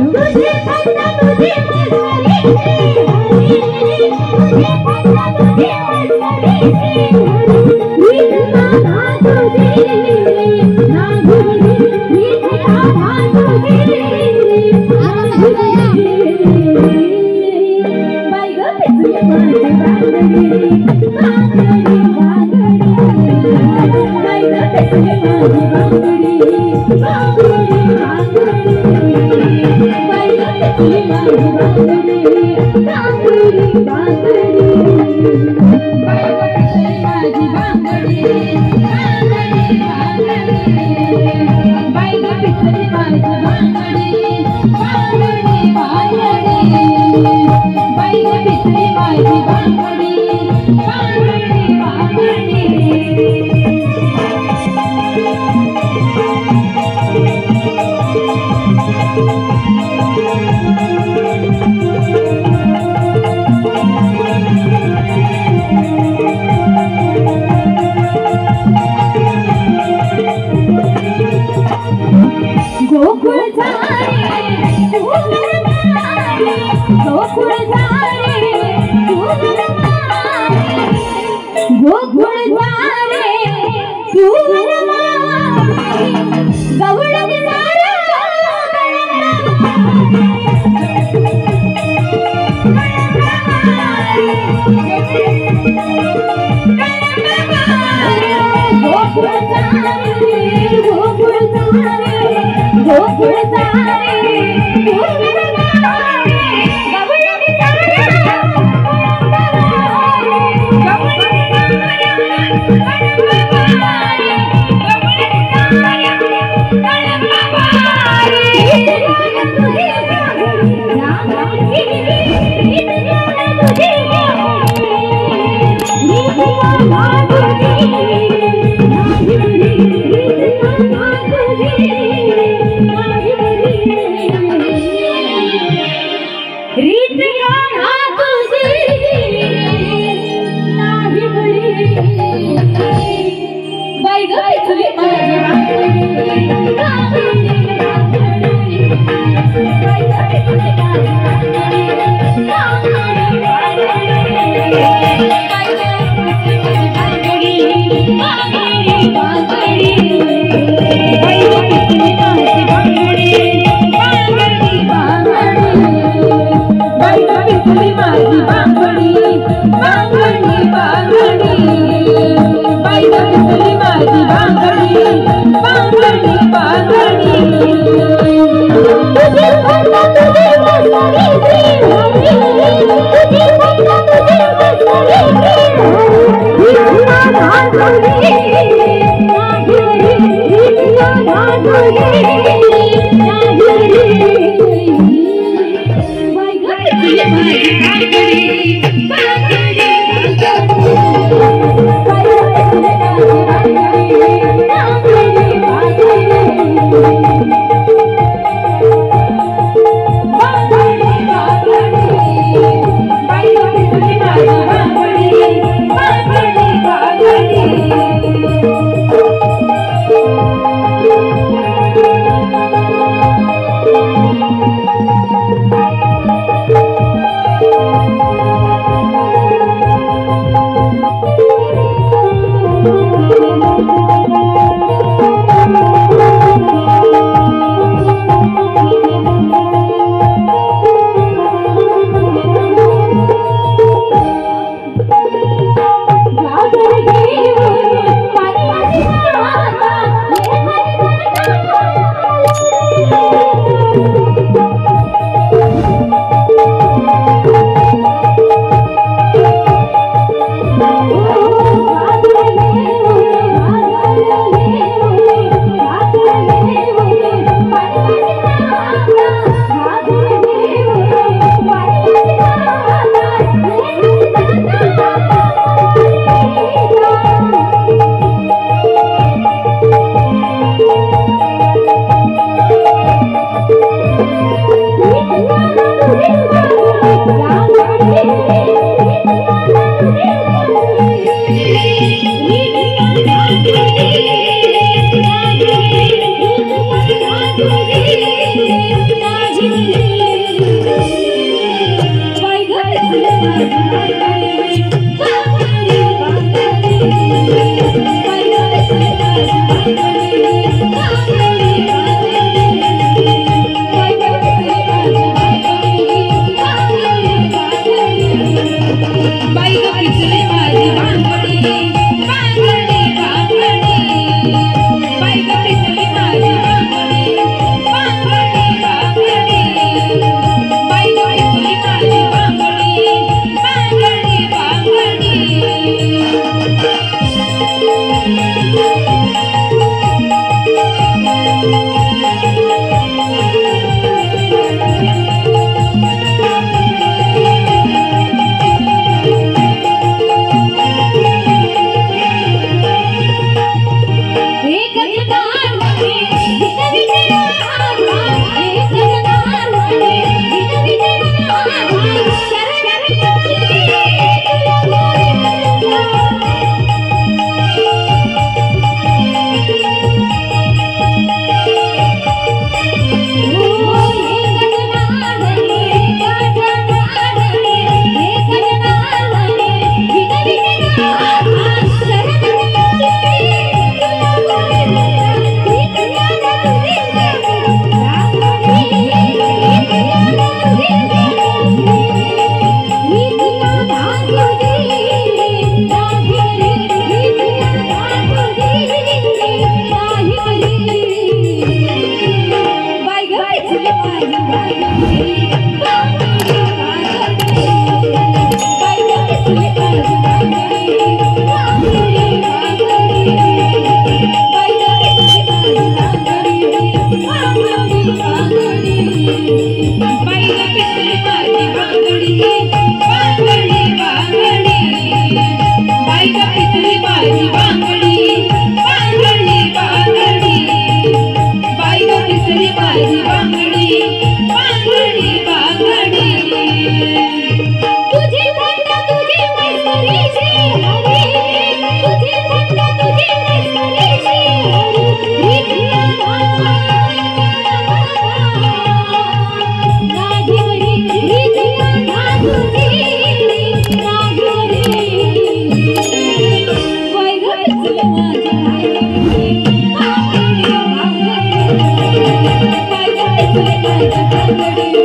तुझे फक्त तुझी मस्करी तुझे फक्त तुझी मस्करी मीच राधा तुझी ना भुलली मीच राधा तुझी ना भुलली बाई ग पिचली माझी बांगडी बांगडी बांगडी बाई ग पिचली माझी बांगडी बांगडी बांगडी बाई ग पिचली माझी बांगडी बांगडी बांगडी बाई ग पिचली माझी बांगडी बांगडी बांगडी बाई ग पिचली माझी बांगडी बांगडी बांगडी बाई ग पिचली माझी बांगडी बांगडी बांगडी गोकुळ झाले तू वरमाले गोकुळ झाले तू वरमाले गोकुळ झाले तू वरमाले गवळण सारा गोकुळ झाले गोकुळ झाले गोकुळ झाले तू वरमाले गवळण सारा Thank you.